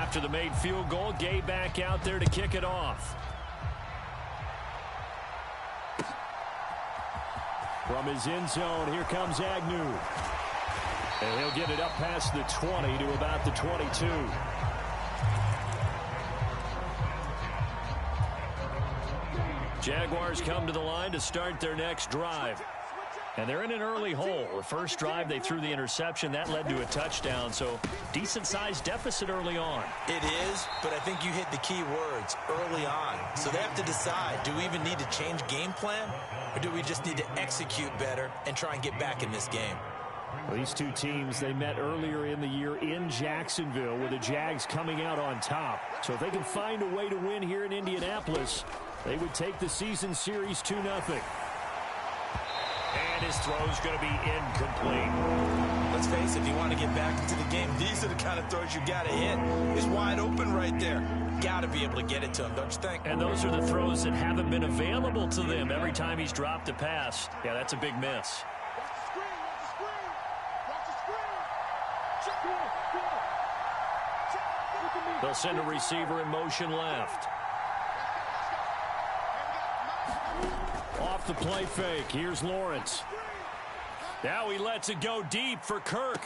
After the made field goal, Gay back out there to kick it off. From his end zone, here comes Agnew. And he'll get it up past the 20 to about the 22. Jaguars come to the line to start their next drive. And they're in an early hole. The first drive, they threw the interception. That led to a touchdown. So decent-sized deficit early on. It is, but I think you hit the key words, early on. So they have to decide, do we even need to change game plan? Or do we just need to execute better and try and get back in this game? Well, these two teams, they met earlier in the year in Jacksonville with the Jags coming out on top. So if they can find a way to win here in Indianapolis, they would take the season series 2-0. And his throw's going to be incomplete. Let's face it, if you want to get back into the game, these are the kind of throws you got to hit. He's wide open right there. Got to be able to get it to him, don't you think? And those are the throws that haven't been available to them every time he's dropped a pass. Yeah, that's a big miss. They'll send a receiver in motion left. Off the play fake. Here's Lawrence. Now he lets it go deep for Kirk.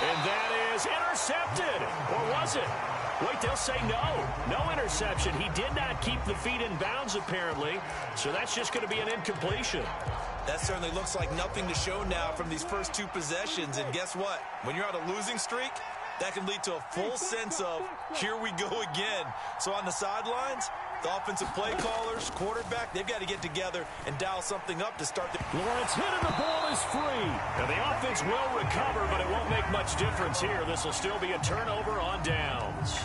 And that is intercepted. Or was it? Wait, they'll say no. No interception. He did not keep the feet in bounds, apparently. So that's just going to be an incompletion. That certainly looks like nothing to show now from these first two possessions. And guess what? When you're on a losing streak, that can lead to a full sense of, here we go again. So on the sidelines, the offensive play callers, quarterback, they've got to get together and dial something up to start the... Lawrence hit and the ball is free. Now the offense will recover, but it won't make much difference here. This will still be a turnover on downs.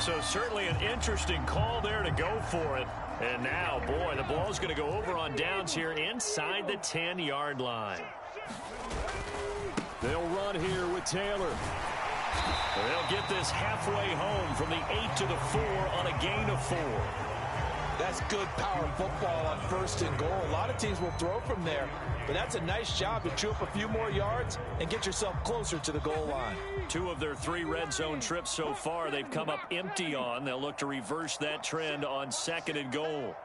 So certainly an interesting call there to go for it. And now, boy, the ball's going to go over on downs here inside the 10-yard line. They'll run here with Taylor. They'll get this halfway home from the 8 to the 4 on a gain of 4. That's good power football on first and goal. A lot of teams will throw from there, but that's a nice job to chew up a few more yards and get yourself closer to the goal line. 2 of their 3 red zone trips so far, they've come up empty on. They'll look to reverse that trend on 2nd and goal.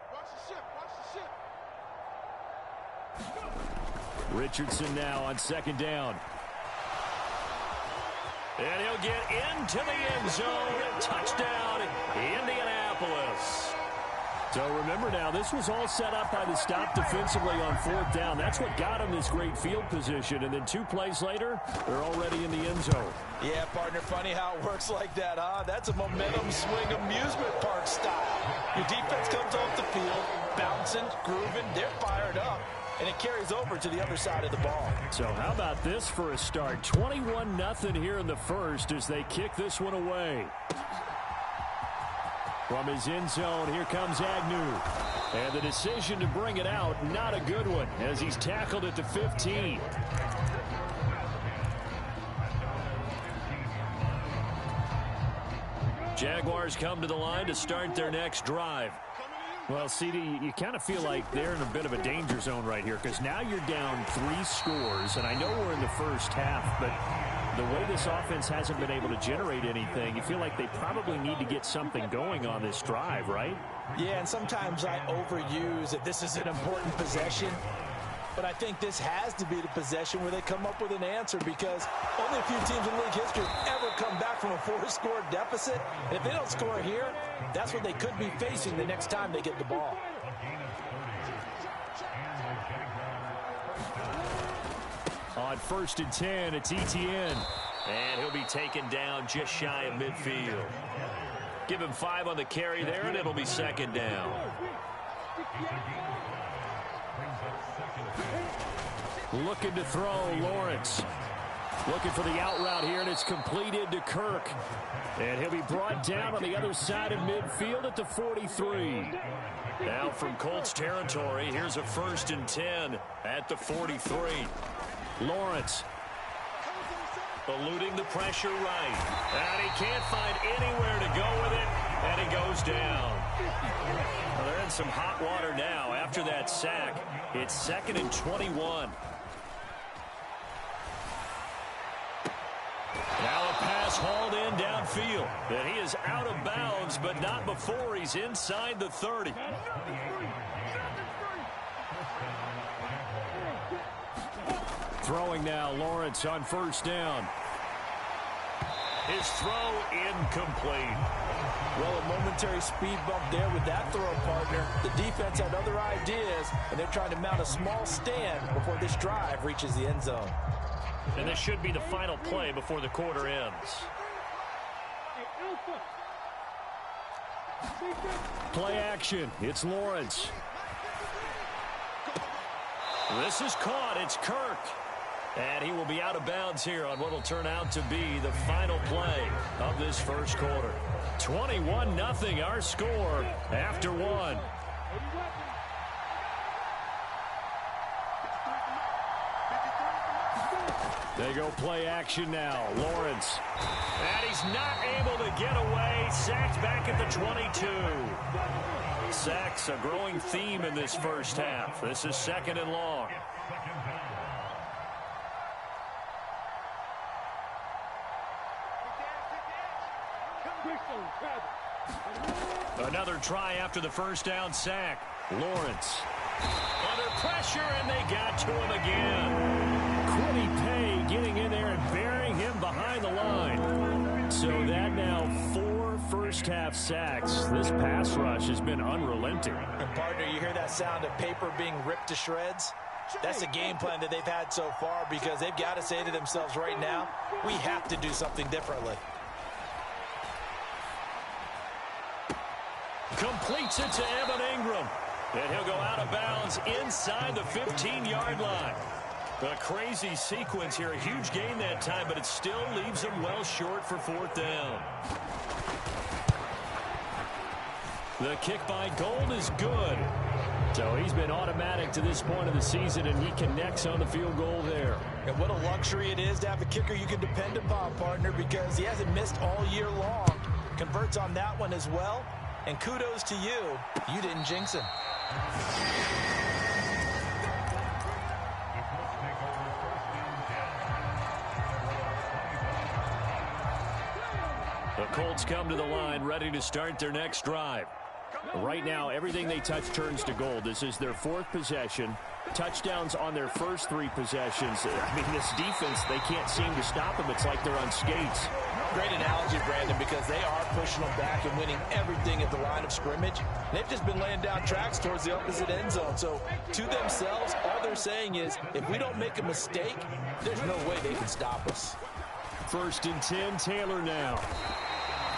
Richardson now on 2nd down. And he'll get into the end zone. Touchdown, Indianapolis. So remember now, this was all set up by the stop defensively on 4th down. That's what got him this great field position. And then 2 plays later, they're already in the end zone. Yeah, partner, funny how it works like that, huh? That's a momentum swing amusement park style. Your defense comes off the field, bouncing, grooving, they're fired up. And it carries over to the other side of the ball. So how about this for a start? 21-0 here in the first as they kick this one away. From his end zone, here comes Agnew. And the decision to bring it out, not a good one, as he's tackled at the 15. Jaguars come to the line to start their next drive. Well, CD, you kind of feel like they're in a bit of a danger zone right here because now you're down 3 scores, and I know we're in the first half, but the way this offense hasn't been able to generate anything, you feel like they probably need to get something going on this drive, right? Yeah, and sometimes I overuse that this is an important possession, but I think this has to be the possession where they come up with an answer because only a few teams in league history have ever come back from a 4-score deficit. And if they don't score here, that's what they could be facing the next time they get the ball. On 1st and 10, it's Etienne. And he'll be taken down just shy of midfield. Give him 5 on the carry there, and it'll be 2nd down. Looking to throw, Lawrence. Looking for the out route here, and it's completed to Kirk. And he'll be brought down on the other side of midfield at the 43. Now from Colts territory, here's a 1st and 10 at the 43. Lawrence eluding the pressure right. And he can't find anywhere to go with it, and he goes down. Well, they're in some hot water now after that sack. It's 2nd and 21. Now a pass is hauled in downfield. And he is out of bounds, but not before he's inside the 30. Throwing now, Lawrence on first down. His throw incomplete. Well, a momentary speed bump there with that throw, partner. The defense had other ideas, and they're trying to mount a small stand before this drive reaches the end zone. And this should be the final play before the quarter ends. Play action. It's Lawrence. This is caught. It's Kirk. And he will be out of bounds here on what will turn out to be the final play of this first quarter. 21-0 our score after one. They go play action now. Lawrence. And he's not able to get away. Sacked back at the 22. Sacks a growing theme in this first half. This is second and long. Another try after the first down sack. Lawrence under pressure, and they got to him again. Quiddy Pay getting in there and burying him behind the line. So that now 4 first-half sacks. This pass rush has been unrelenting. And partner, you hear that sound of paper being ripped to shreds? That's the game plan that they've had so far, because they've got to say to themselves right now, we have to do something differently. Completes it to Evan Ingram. And he'll go out of bounds inside the 15-yard line. A crazy sequence here. A huge gain that time, but it still leaves him well short for fourth down. The kick by Gold is good. So he's been automatic to this point of the season, and he connects on the field goal there. And what a luxury it is to have a kicker you can depend upon, partner, because he hasn't missed all year long. Converts on that one as well. And kudos to you. You didn't jinx him. The Colts come to the line, ready to start their next drive. Right now, everything they touch turns to gold. This is their 4th possession. Touchdowns on their first 3 possessions. I mean, this defense, they can't seem to stop them. It's like they're on skates. Great analogy, Brandon, because they are pushing them back and winning everything at the line of scrimmage. They've just been laying down tracks towards the opposite end zone. So to themselves, all they're saying is, if we don't make a mistake, there's no way they can stop us. 1st and 10, Taylor now.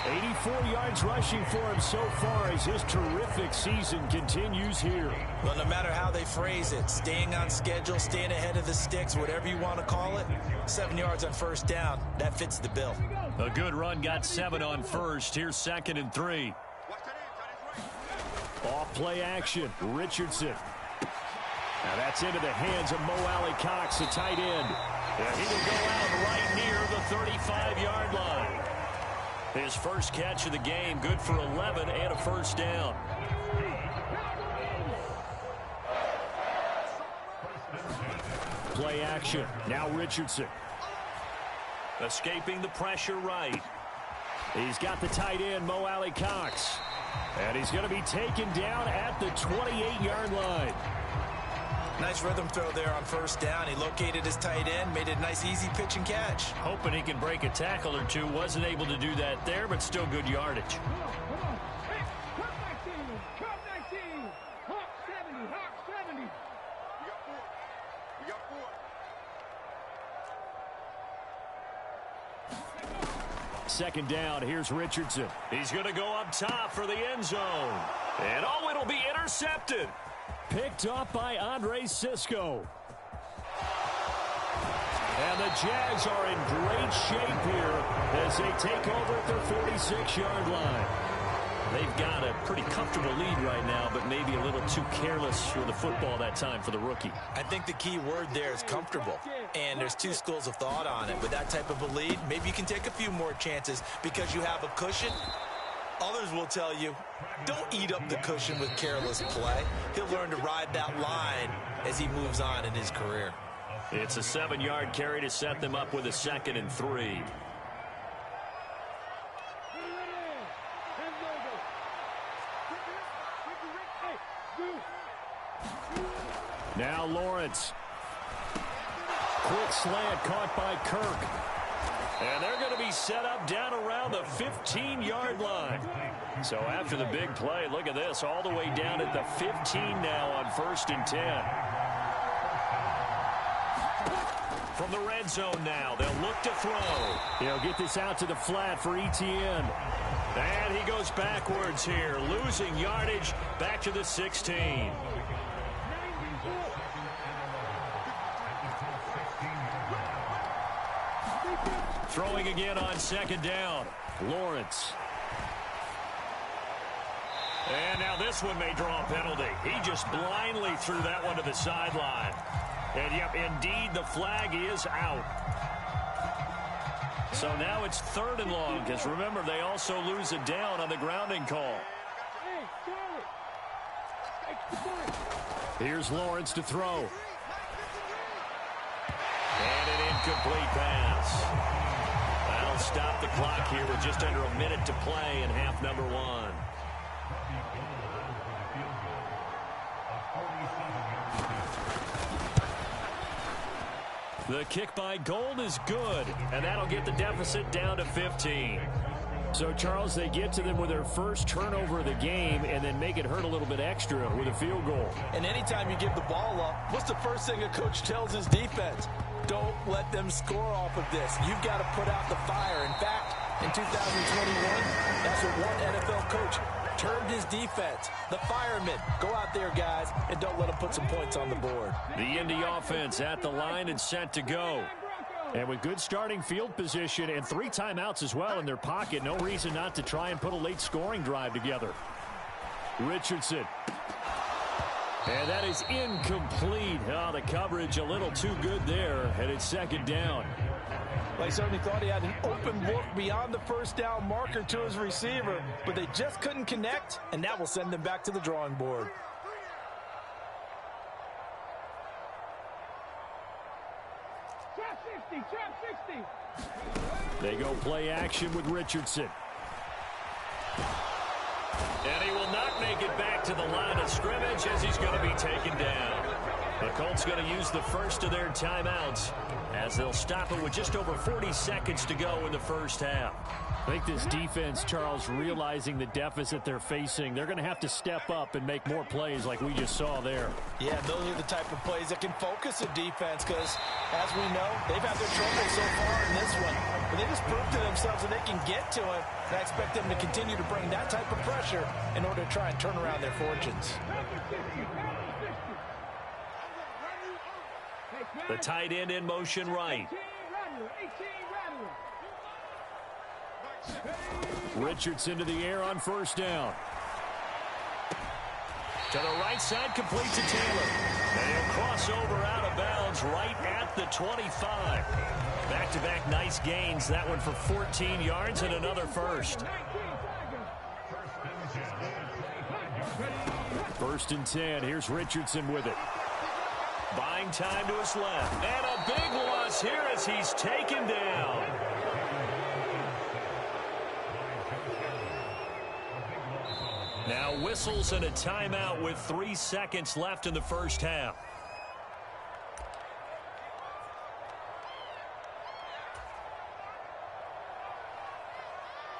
84 yards rushing for him so far as his terrific season continues here. Well, no matter how they phrase it, staying on schedule, staying ahead of the sticks, whatever you want to call it, 7 yards on first down, that fits the bill. A good run, got 7 on first. Here's 2nd and 3. Off play action, Richardson. Now that's into the hands of Mo Alley-Cox, the tight end. And he will go out right near the 35-yard line. His first catch of the game, good for 11 and a first down. Play action. Now Richardson. Escaping the pressure right. He's got the tight end, Mo Alley-Cox. And he's going to be taken down at the 28-yard line. Nice rhythm throw there on first down. He located his tight end, made it a nice, easy pitch and catch. Hoping he can break a tackle or two. Wasn't able to do that there, but still good yardage. Second down, here's Richardson. He's going to go up top for the end zone. And oh, it'll be intercepted. Picked off by Andre Cisco. And the Jags are in great shape here as they take over at their 46-yard line. They've got a pretty comfortable lead right now, but maybe a little too careless with the football that time for the rookie. I think the key word there is comfortable. And there's 2 schools of thought on it. With that type of a lead, maybe you can take a few more chances because you have a cushion. Others will tell you, don't eat up the cushion with careless play. He'll learn to ride that line as he moves on in his career. It's a 7-yard carry to set them up with a 2nd and 3. Now Lawrence. Quick slant caught by Kirk. And they're going to be set up down around the 15-yard line. So after the big play, look at this, all the way down at the 15 now on 1st and 10. From the red zone now, they'll look to throw. He'll get this out to the flat for Etienne. And he goes backwards here, losing yardage back to the 16. Throwing again on 2nd down. Lawrence. And now this one may draw a penalty. He just blindly threw that one to the sideline. And, yep, indeed, the flag is out. So now it's 3rd and long, because remember, they also lose a down on the grounding call. Here's Lawrence to throw. And an incomplete pass. That'll stop the clock here with just under a minute to play in half number 1. The kick by Gold is good, and that'll get the deficit down to 15. So, Charles, they get to them with their first turnover of the game and then make it hurt a little bit extra with a field goal. And anytime you give the ball up, what's the first thing a coach tells his defense? Don't let them score off of this. You've got to put out the fire. In fact, in 2021, that's what one NFL coach termed his defense. The firemen. Go out there, guys, and don't let them put some points on the board. The Indy offense at the line and set to go. And with good starting field position and 3 timeouts as well in their pocket, no reason not to try and put a late scoring drive together. Richardson. And that is incomplete. Oh, the coverage a little too good there, and it's 2nd down. Well, he certainly thought he had an open look beyond the first down marker to his receiver, but they just couldn't connect, and that will send them back to the drawing board. Trap 60. They go play action with Richardson. And he will not make it back to the line of scrimmage as he's going to be taken down. The Colts going to use the first of their timeouts as they'll stop it with just over 40 seconds to go in the first half. I think this defense, Charles, realizing the deficit they're facing, they're going to have to step up and make more plays like we just saw there. Yeah, those are the type of plays that can focus a defense because, as we know, they've had their trouble so far in this one. But they just proved to themselves that they can get to it, and I expect them to continue to bring that type of pressure in order to try and turn around their fortunes. The tight end in motion right. Richardson to the air on 1st down. To the right side, complete to Taylor. And he'll cross over out of bounds right at the 25. Back-to-back nice gains. That one for 14 yards and another first. 1st and 10. Here's Richardson with it. Buying time to his left. And a big loss here as he's taken down. Now whistles and a timeout with 3 seconds left in the first half.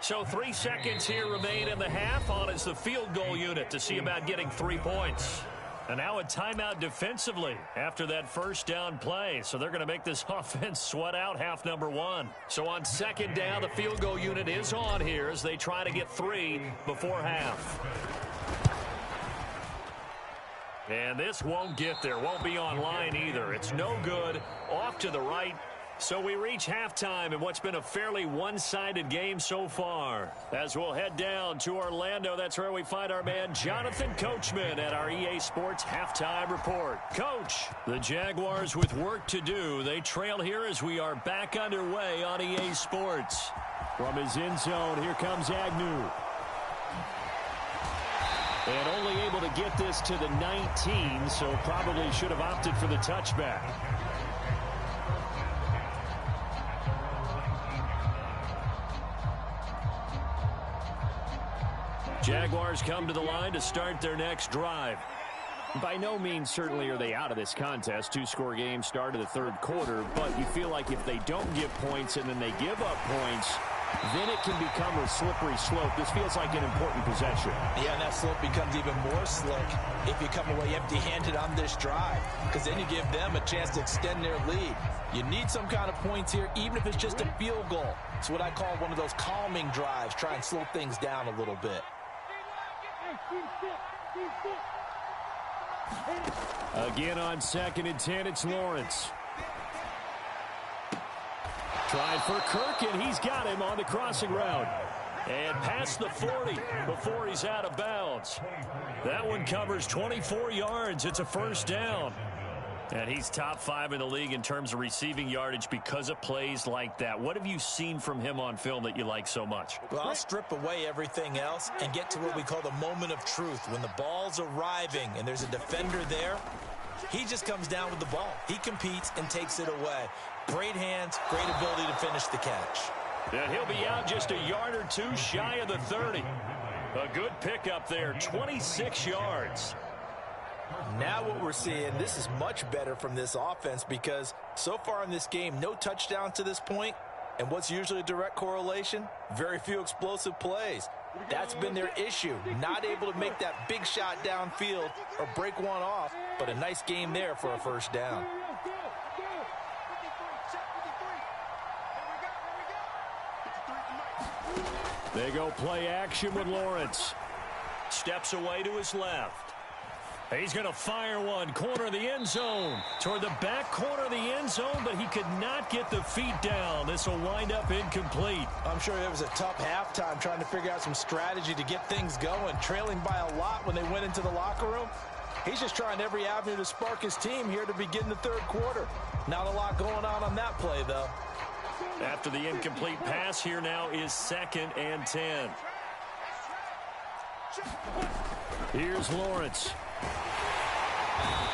So 3 seconds here remain in the half. On is the field goal unit to see about getting 3 points. And now a timeout defensively after that first down play. So they're going to make this offense sweat out half number 1. So on 2nd down, the field goal unit is on here as they try to get 3 before half. And this won't get there. Won't be online either. It's no good. Off to the right. So we reach halftime in what's been a fairly one-sided game so far. As we'll head down to Orlando, that's where we find our man Jonathan Coachman at our EA Sports Halftime Report. Coach, the Jaguars with work to do. They trail here as we are back underway on EA Sports. From his end zone, here comes Agnew. And only able to get this to the 19, so probably should have opted for the touchback. Jaguars come to the line to start their next drive. By no means certainly are they out of this contest. Two-score game start of the third quarter, but you feel like if they don't give points and then they give up points, then it can become a slippery slope. This feels like an important possession. Yeah, and that slope becomes even more slick if you come away empty-handed on this drive, because then you give them a chance to extend their lead. You need some kind of points here, even if it's just a field goal. It's what I call one of those calming drives. Try and slow things down a little bit. Again on 2nd and 10, it's Lawrence. Tried for Kirk, and he's got him on the crossing route. And past the 40 before he's out of bounds. That one covers 24 yards. It's a first down. And he's top 5 in the league in terms of receiving yardage because of plays like that. What have you seen from him on film that you like so much? Well, I'll strip away everything else and get to what we call the moment of truth. When the ball's arriving and there's a defender there, he just comes down with the ball. He competes and takes it away. Great hands, great ability to finish the catch. And he'll be out just a yard or two shy of the 30. A good pickup there, 26 yards. Now what we're seeing, this is much better from this offense because so far in this game, no touchdown to this point. And what's usually a direct correlation? Very few explosive plays. That's been their issue. Not able to make that big shot downfield or break one off, but a nice game there for a first down. They go play action with Lawrence. Steps away to his left. He's going to fire one, corner of the end zone, toward the back corner of the end zone, but he could not get the feet down. This will wind up incomplete. I'm sure it was a tough halftime trying to figure out some strategy to get things going, trailing by a lot when they went into the locker room. He's just trying every avenue to spark his team here to begin the third quarter. Not a lot going on that play, though. After the incomplete pass, here now is 2nd and 10. Here's Lawrence.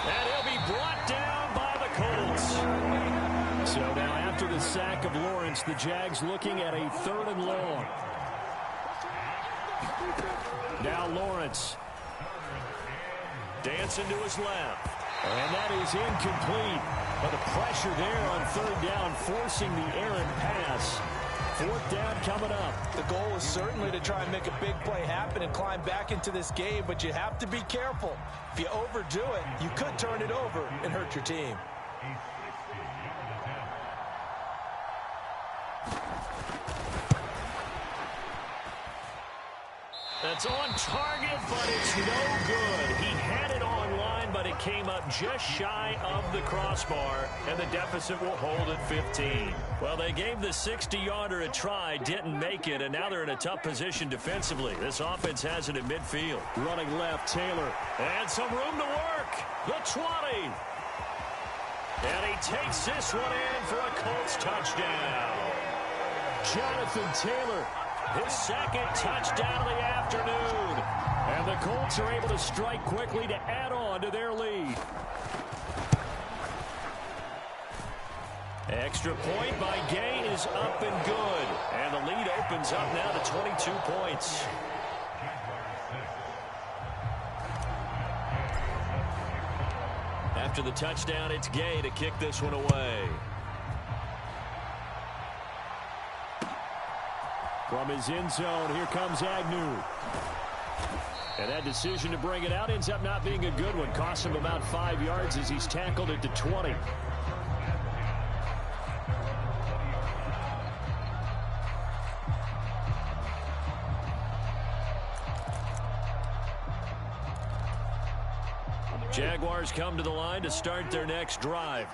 And he'll be brought down by the Colts. So now after the sack of Lawrence, the Jags looking at a 3rd and long. Now Lawrence. Dancing to his left. And that is incomplete. But the pressure there on 3rd down, forcing the errant pass. 4th down coming up. The goal is certainly to try and make a big play happen and climb back into this game, but you have to be careful. If you overdo it, you could turn it over and hurt your team. That's on target, but it's no good. He had it online, but it came up just shy of the crossbar, and the deficit will hold at 15. Well, they gave the 60-yarder a try, didn't make it, and now they're in a tough position defensively. This offense has it at midfield. Running left, Taylor. And some room to work. The 20. And he takes this one in for a Colts touchdown. Jonathan Taylor. His 2nd touchdown of the afternoon. And the Colts are able to strike quickly to add on to their lead. Extra point by Gay is up and good. And the lead opens up now to 22 points. After the touchdown, it's Gay to kick this one away. From his end zone, here comes Agnew. And that decision to bring it out ends up not being a good one. Costs him about 5 yards as he's tackled at the 20. Jaguars come to the line to start their next drive.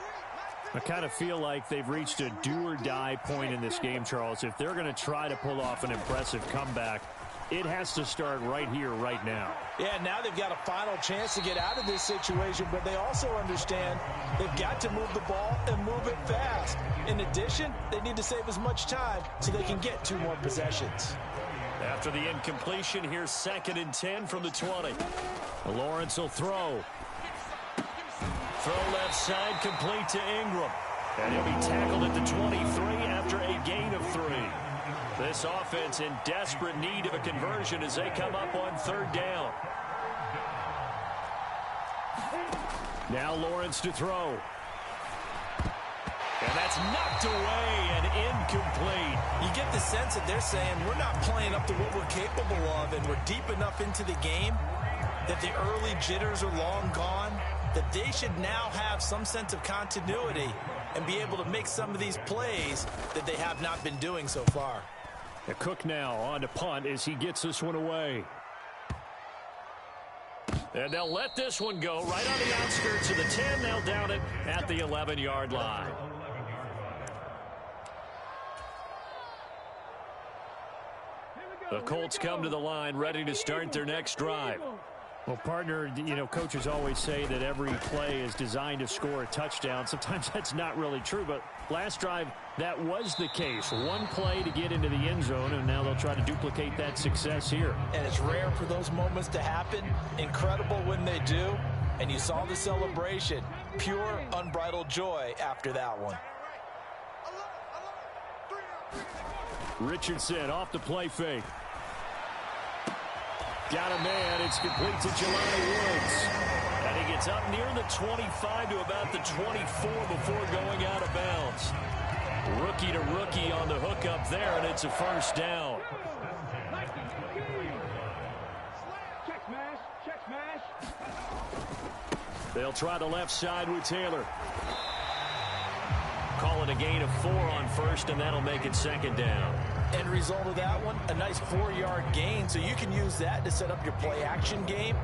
I kind of feel like they've reached a do-or-die point in this game, Charles. If they're going to try to pull off an impressive comeback, it has to start right here, right now. Yeah, now they've got a final chance to get out of this situation, but they also understand they've got to move the ball and move it fast. In addition, they need to save as much time so they can get 2 more possessions. After the incompletion, here's 2nd and 10 from the 20. Lawrence will throw. Throw left side, complete to Ingram. And he'll be tackled at the 23 after a gain of 3. This offense in desperate need of a conversion as they come up on 3rd down. Now Lawrence to throw. And that's knocked away and incomplete. You get the sense that they're saying we're not playing up to what we're capable of, and we're deep enough into the game that the early jitters are long gone, that they should now have some sense of continuity and be able to make some of these plays that they have not been doing so far. The Cook now on to punt as he gets this one away. And they'll let this one go right on the outskirts of the 10. They'll down it at the 11-yard line. The Colts come to the line ready to start their next drive. Well, partner, you know, coaches always say that every play is designed to score a touchdown. Sometimes that's not really true, but last drive, that was the case. One play to get into the end zone, and now they'll try to duplicate that success here. And it's rare for those moments to happen. Incredible when they do. And you saw the celebration. Pure, unbridled joy after that one. Richardson off the play fake. Got a man. It's complete to Jelani Woods. And he gets up near the 25 to about the 24 before going out of bounds. Rookie to rookie on the hook up there, and it's a first down. Check smash. Check smash. They'll try the left side with Taylor. Call it a gain of 4 on first, and that'll make it second down. End result of that one, a nice 4-yard gain, so you can use that to set up your play-action game,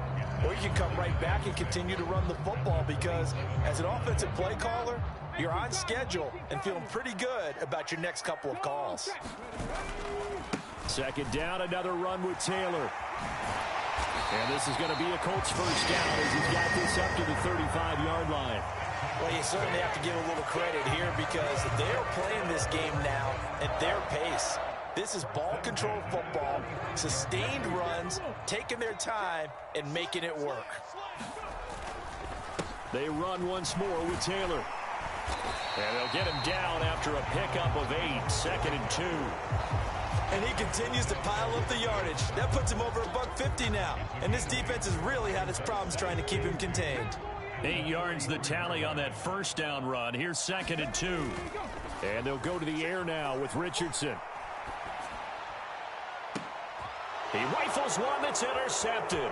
or you can come right back and continue to run the football because as an offensive play caller, you're on schedule and feeling pretty good about your next couple of calls. Second down, another run with Taylor. And this is going to be a Colts first down as he's got this up to the 35-yard line. Well, you certainly have to give a little credit here because they're playing this game now at their pace. This is ball control football, sustained runs, taking their time, and making it work. They run once more with Taylor. And they'll get him down after a pickup of 8, second and 2. And he continues to pile up the yardage. That puts him over $150 now. And this defense has really had its problems trying to keep him contained. 8 yards the tally on that first down run. Here's second and 2. And they'll go to the air now with Richardson. He rifles one that's intercepted.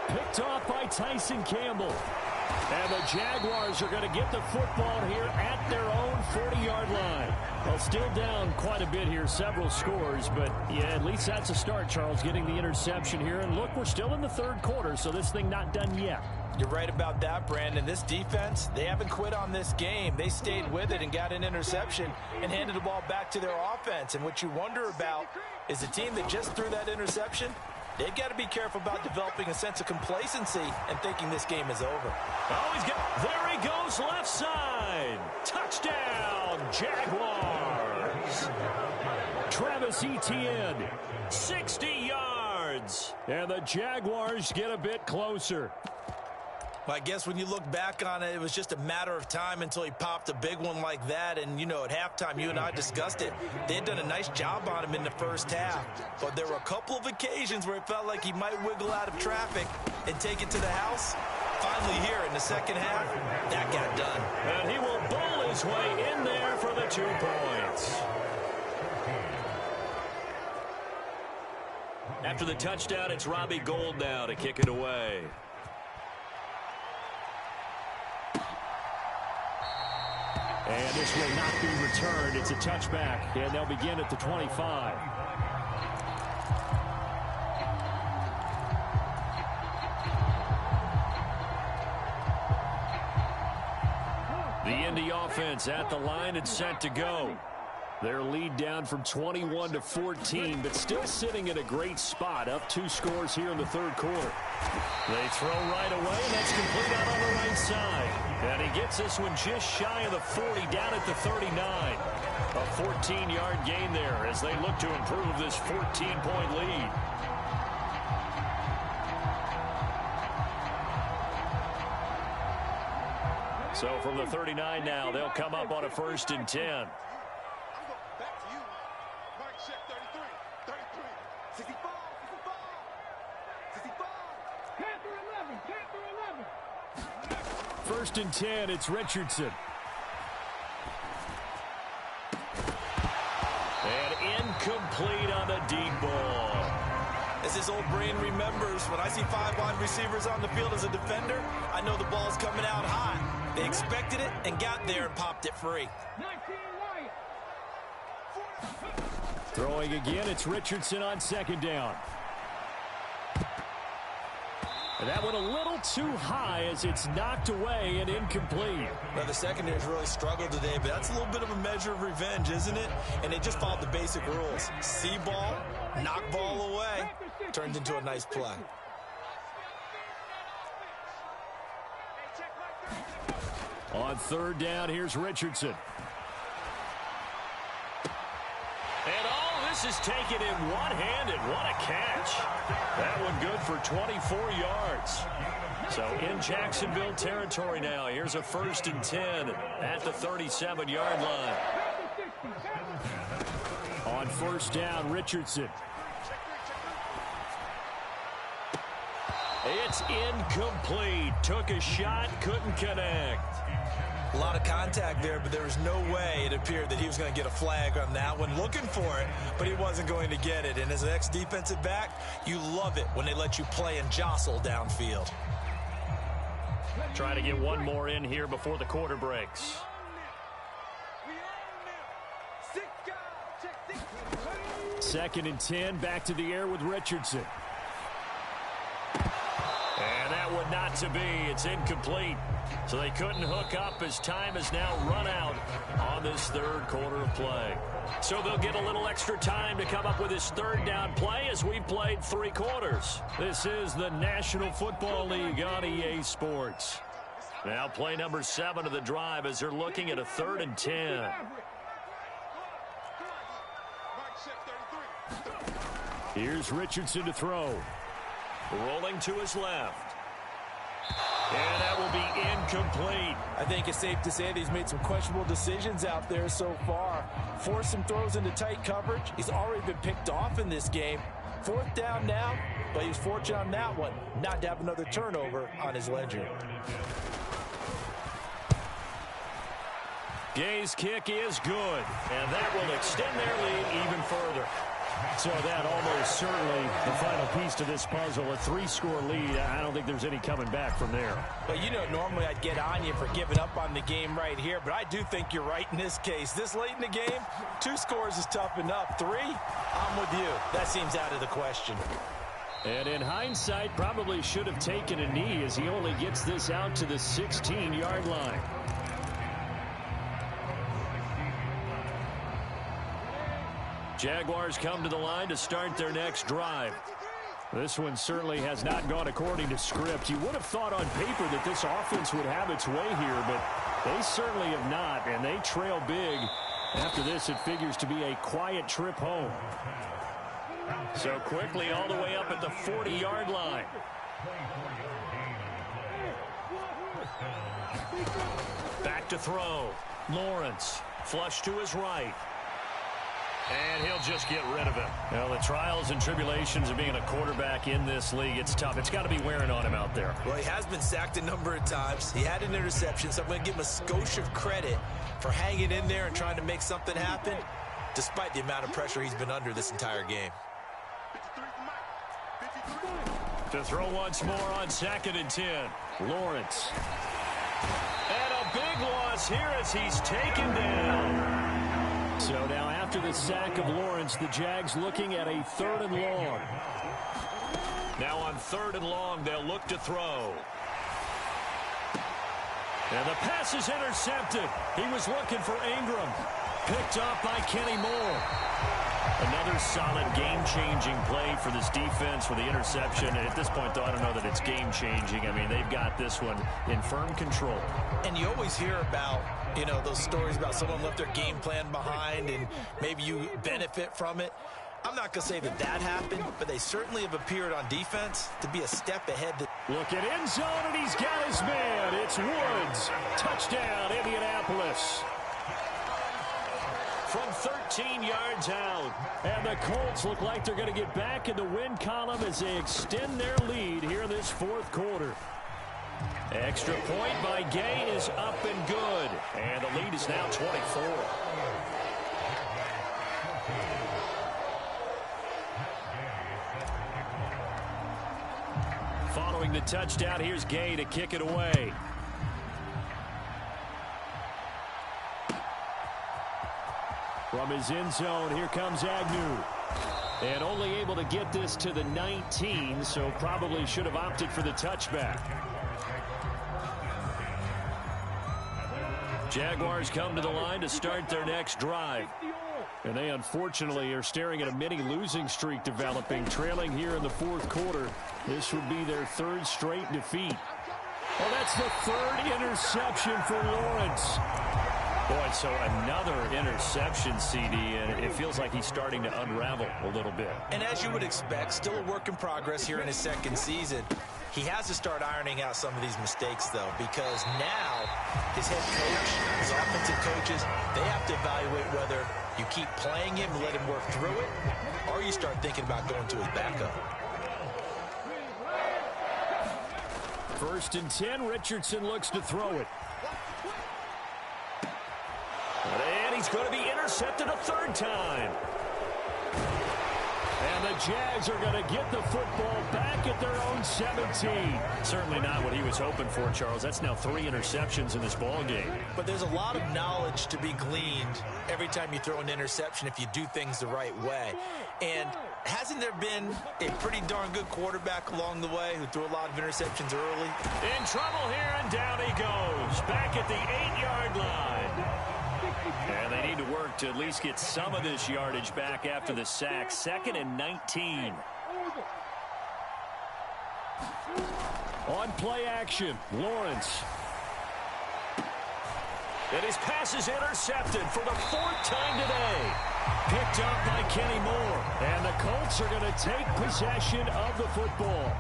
Picked off by Tyson Campbell. And the Jaguars are going to get the football here at their own 40-yard line. Well, still down quite a bit here, several scores, but yeah, at least that's a start, Charles, getting the interception here. And look, we're still in the third quarter, so this thing not done yet. You're right about that, Brandon. This defense, they haven't quit on this game. They stayed with it and got an interception and handed the ball back to their offense. And what you wonder about is the team that just threw that interception, they've got to be careful about developing a sense of complacency and thinking this game is over. Oh, there he goes, left side. Touchdown, Jaguars. Travis Etienne, 60 yards. And the Jaguars get a bit closer. Well, I guess when you look back on it, it was just a matter of time until he popped a big one like that. And, you know, at halftime, you and I discussed it. They had done a nice job on him in the first half. But there were a couple of occasions where it felt like he might wiggle out of traffic and take it to the house. Finally here in the second half, that got done. And he will bowl his way in there for the 2 points. After the touchdown, it's Robbie Gould now to kick it away. And this will not be returned. It's a touchback, and they'll begin at the 25. The Indy offense at the line and set to go. Their lead down from 21 to 14, but still sitting in a great spot, up 2 scores here in the third quarter. They throw right away, and that's complete out on the right side. And he gets this one just shy of the 40, down at the 39. A 14-yard gain there as they look to improve this 14-point lead. So from the 39 now, they'll come up on a 1st and 10. First and 10, it's Richardson. And incomplete on the deep ball. As his old brain remembers, when I see 5 wide receivers on the field as a defender, I know the ball's coming out high. They expected it and got there and popped it free. Throwing again, it's Richardson on second down. And that one a little too high as it's knocked away and incomplete. Now, the secondary's really struggled today, but that's a little bit of a measure of revenge, isn't it? And they just followed the basic rules. See ball, knock ball away, turns into a nice play. On third down, here's Richardson. And all this is taken in one-handed. What a catch. That one good for 24 yards. So in Jacksonville territory now. Here's a first and 10 at the 37-yard line. On first down, Richardson. It's incomplete. Took a shot, couldn't connect. A lot of contact there, but there was no way it appeared that he was going to get a flag on that one. Looking for it, but he wasn't going to get it. And as an ex-defensive back, you love it when they let you play and jostle downfield. Trying to get one more in here before the quarter breaks. Second and 10, back to the air with Richardson. And that one not to be. It's incomplete. So they couldn't hook up as time has now run out on this third quarter of play. So they'll get a little extra time to come up with this third down play as we've played 3 quarters. This is the National Football League on EA Sports. Now play number 7 of the drive as they're looking at a 3rd and 10. Here's Richardson to throw. Rolling to his left. And that will be incomplete. I think it's safe to say that he's made some questionable decisions out there so far. Forced some throws into tight coverage. He's already been picked off in this game. 4th down now, but he was fortunate on that one not to have another turnover on his ledger. Gay's kick is good, and that will extend their lead even further. So that almost certainly the final piece to this puzzle, a 3-score lead. I don't think there's any coming back from there. Well, you know, normally I'd get on you for giving up on the game right here, but I do think you're right in this case. This late in the game, 2 scores is tough enough. 3, I'm with you. That seems out of the question. And in hindsight, probably should have taken a knee as he only gets this out to the 16-yard line. Jaguars come to the line to start their next drive. This one certainly has not gone according to script. You would have thought on paper that this offense would have its way here, but they certainly have not, and they trail big. After this, it figures to be a quiet trip home. So quickly all the way up at the 40-yard line. Back to throw. Lawrence, flush to his right. And he'll just get rid of it. Well, the trials and tribulations of being a quarterback in this league, it's tough. It's got to be wearing on him out there. Well, he has been sacked a number of times. He had an interception, so I'm going to give him a skosh of credit for hanging in there and trying to make something happen, despite the amount of pressure he's been under this entire game. To throw once more on 2nd and 10. Lawrence. And a big loss here as he's taken down. So now after the sack of Lawrence, the Jags looking at a 3rd and long. Now on 3rd and long, they'll look to throw. And the pass is intercepted. He was looking for Ingram. Picked up by Kenny Moore. Another solid game-changing play for this defense with the interception. And at this point, though, I don't know that it's game-changing. I mean, they've got this one in firm control. And you always hear about, you know, those stories about someone left their game plan behind and maybe you benefit from it. I'm not going to say that that happened, but they certainly have appeared on defense to be a step ahead. Look at end zone, and he's got his man. It's Woods. Touchdown, Indianapolis. From 13 yards out. And the Colts look like they're going to get back in the win column as they extend their lead here in this 4th quarter. Extra point by Gay is up and good. And the lead is now 24. Following the touchdown, here's Gay to kick it away. From his end zone, here comes Agnew. And only able to get this to the 19, so probably should have opted for the touchback. Jaguars come to the line to start their next drive. And they unfortunately are staring at a mini losing streak developing, trailing here in the fourth quarter. This would be their third straight defeat. Well, that's the third interception for Lawrence. Boy, so another interception, CD, and it feels like he's starting to unravel a little bit. And as you would expect, still a work in progress here in his second season. He has to start ironing out some of these mistakes, though, because now his head coach, his offensive coaches, they have to evaluate whether you keep playing him and let him work through it, or you start thinking about going to his backup. 1st and 10, Richardson looks to throw it. And he's going to be intercepted a third time. And the Jags are going to get the football back at their own 17. Certainly not what he was hoping for, Charles. That's now 3 interceptions in this ball game. But there's a lot of knowledge to be gleaned every time you throw an interception if you do things the right way. And hasn't there been a pretty darn good quarterback along the way who threw a lot of interceptions early? In trouble here, and down he goes. Back at the 8-yard line. And they need to work to at least get some of this yardage back after the sack. 2nd and 19. On play action, Lawrence. And his pass is intercepted for the 4th time today. Picked up by Kenny Moore. And the Colts are going to take possession of the football.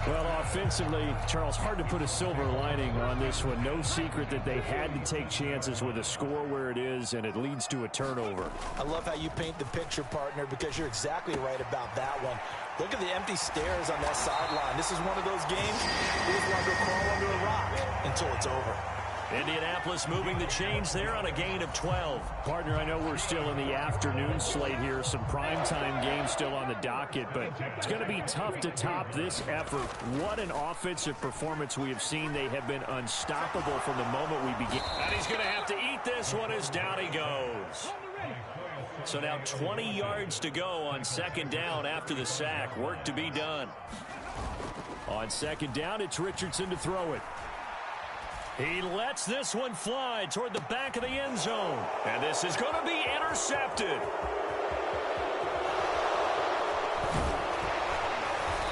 Well, offensively, Charles, hard to put a silver lining on this one. No secret that they had to take chances with a score where it is, and it leads to a turnover. I love how you paint the picture, partner, because you're exactly right about that one. Look at the empty stairs on that sideline. This is one of those games you just want to go crawl under a rock until it's over. Indianapolis moving the chains there on a gain of 12. Partner, I know we're still in the afternoon slate here. Some primetime games still on the docket, but it's going to be tough to top this effort. What an offensive performance we have seen. They have been unstoppable from the moment we begin. And he's going to have to eat this one as down he goes. So now 20 yards to go on 2nd down after the sack. Work to be done. On 2nd down, it's Richardson to throw it. He lets this one fly toward the back of the end zone. And this is going to be intercepted.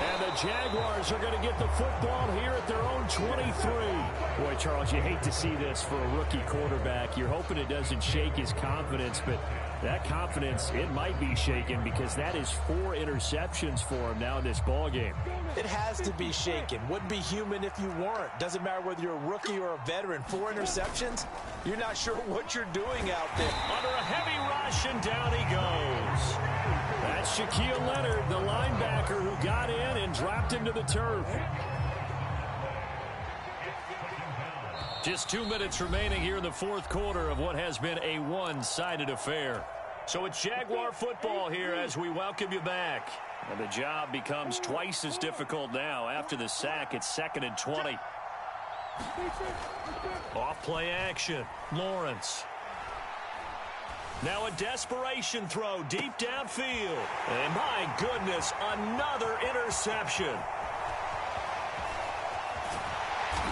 And the Jaguars are going to get the football here at their own 23. Boy, Charles, you hate to see this for a rookie quarterback. You're hoping it doesn't shake his confidence, but that confidence, it might be shaken because that is 4 interceptions for him now in this ball game. It has to be shaken. Wouldn't be human if you weren't. Doesn't matter whether you're a rookie or a veteran. 4 interceptions, you're not sure what you're doing out there. Under a heavy rush, and down he goes. That's Shaquille Leonard, the linebacker who got in and dropped him to the turf. Just 2 minutes remaining here in the fourth quarter of what has been a one-sided affair. So it's Jaguar football here as we welcome you back. And the job becomes twice as difficult now. After the sack, it's 2nd and 20. Off play action. Lawrence. Now a desperation throw deep downfield. And my goodness, another interception.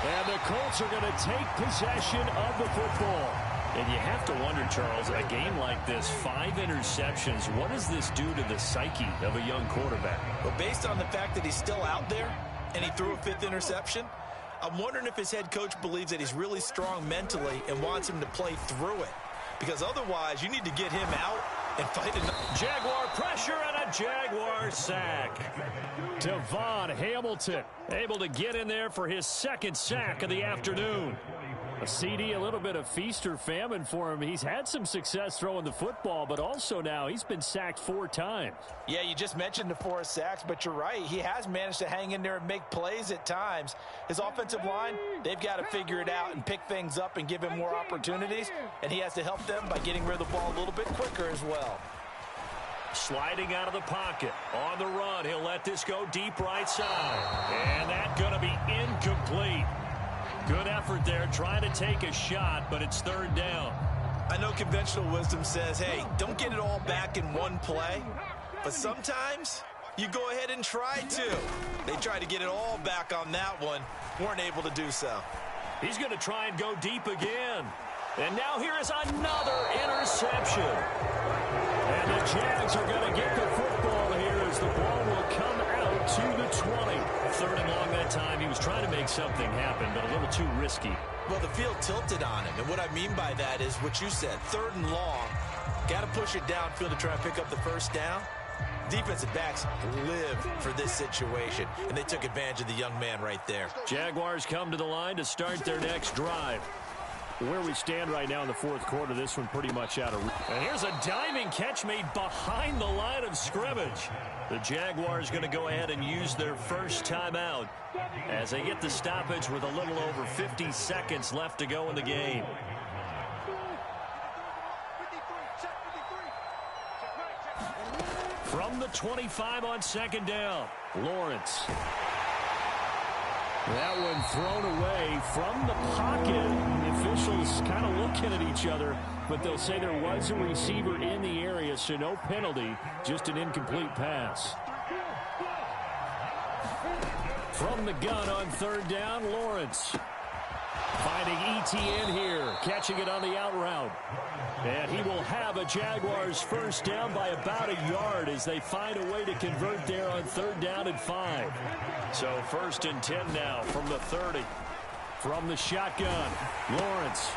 And the Colts are going to take possession of the football. And you have to wonder, Charles, a game like this, 5 interceptions, what does this do to the psyche of a young quarterback? Well, based on the fact that he's still out there and he threw a 5th interception, I'm wondering if his head coach believes that he's really strong mentally and wants him to play through it. Because otherwise, you need to get him out and fight another. Jaguar pressure and a Jaguar sack. Devon Hamilton able to get in there for his 2nd sack of the afternoon. A CD, a little bit of feast or famine for him. He's had some success throwing the football, but also now he's been sacked 4 times. Yeah, you just mentioned the 4 sacks, but you're right. He has managed to hang in there and make plays at times. His offensive line, they've got to figure it out and pick things up and give him more opportunities, and he has to help them by getting rid of the ball a little bit quicker as well. Sliding out of the pocket. On the run, he'll let this go deep right side. And that's going to be incomplete. Good effort there, trying to take a shot, but it's 3rd down. I know conventional wisdom says, hey, don't get it all back in one play, but sometimes you go ahead and try to. They tried to get it all back on that one, weren't able to do so. He's going to try and go deep again. And now here is another interception. And the Jags are going to get the football here as the ball will come out to the 20. 3rd and long that time. He was trying to make something happen, but a little too risky. Well, the field tilted on him, and what I mean by that is what you said, 3rd and long. Got to push it downfield to try and pick up the 1st down. Defensive backs live for this situation, and they took advantage of the young man right there. Jaguars come to the line to start their next drive. Where we stand right now in the 4th quarter, this one pretty much out of reach. And here's a diving catch made behind the line of scrimmage. The Jaguars going to go ahead and use their first timeout as they get the stoppage with a little over 50 seconds left to go in the game. From the 25 on 2nd down, Lawrence. That one thrown away from the pocket. The officials kind of looking at each other, but they'll say there was a receiver in the area, so no penalty, just an incomplete pass. From the gun on 3rd down, Lawrence. Finding ETN here, catching it on the out route. And he will have a Jaguars first down by about a yard as they find a way to convert there on 3rd down and 5. So 1st and 10 now from the 30. From the shotgun, Lawrence.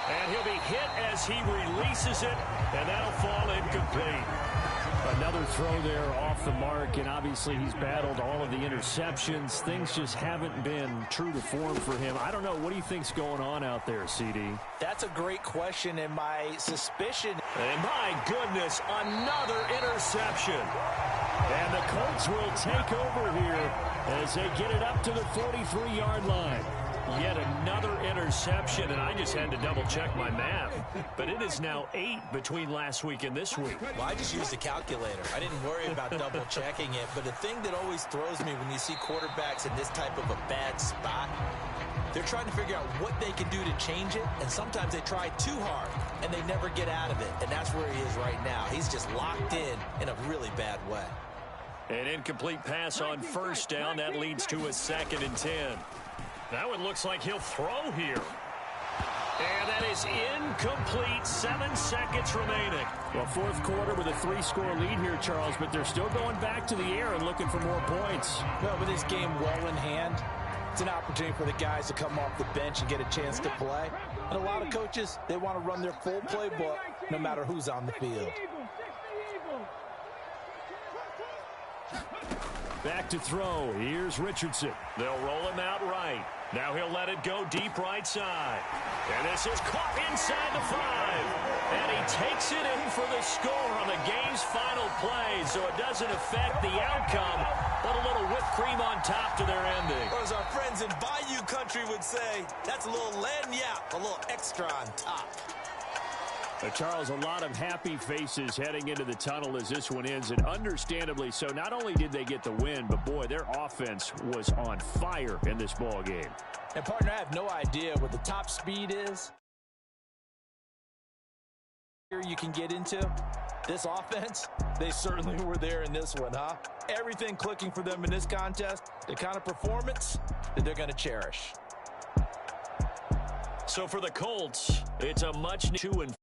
And he'll be hit as he releases it, and that'll fall incomplete. Another throw there off the mark, and obviously he's battled all of the interceptions. Things just haven't been true to form for him. I don't know. What do you think's going on out there, CD? That's a great question, and my suspicion... And my goodness, another interception. And the Colts will take over here as they get it up to the 43-yard line. Yet another interception, and I just had to double-check my math. But it is now 8 between last week and this week. Well, I just used a calculator. I didn't worry about double-checking it. But the thing that always throws me when you see quarterbacks in this type of a bad spot, they're trying to figure out what they can do to change it, and sometimes they try too hard, and they never get out of it. And that's where he is right now. He's just locked in a really bad way. An incomplete pass on 1st down. That leads to a 2nd and 10. That one looks like he'll throw here. And that is incomplete. 7 seconds remaining. Well, 4th quarter with a 3-score lead here, Charles, but they're still going back to the air and looking for more points. Well, with this game well in hand, it's an opportunity for the guys to come off the bench and get a chance to play. And a lot of coaches, they want to run their full playbook no matter who's on the field. Back to throw. Here's Richardson. They'll roll him out right. Now he'll let it go deep right side. And this is caught inside the 5. And he takes it in for the score on the game's final play. So it doesn't affect the outcome, but a little whipped cream on top to their ending. Or as our friends in Bayou country would say, that's a little lagniappe, a little extra on top. Charles, a lot of happy faces heading into the tunnel as this one ends, and understandably so. Not only did they get the win, but boy, their offense was on fire in this ball game. And partner, I have no idea what the top speed is. Here you can get into this offense. They certainly were there in this one, huh? Everything clicking for them in this contest, the kind of performance that they're going to cherish. So for the Colts, it's a much 2-4.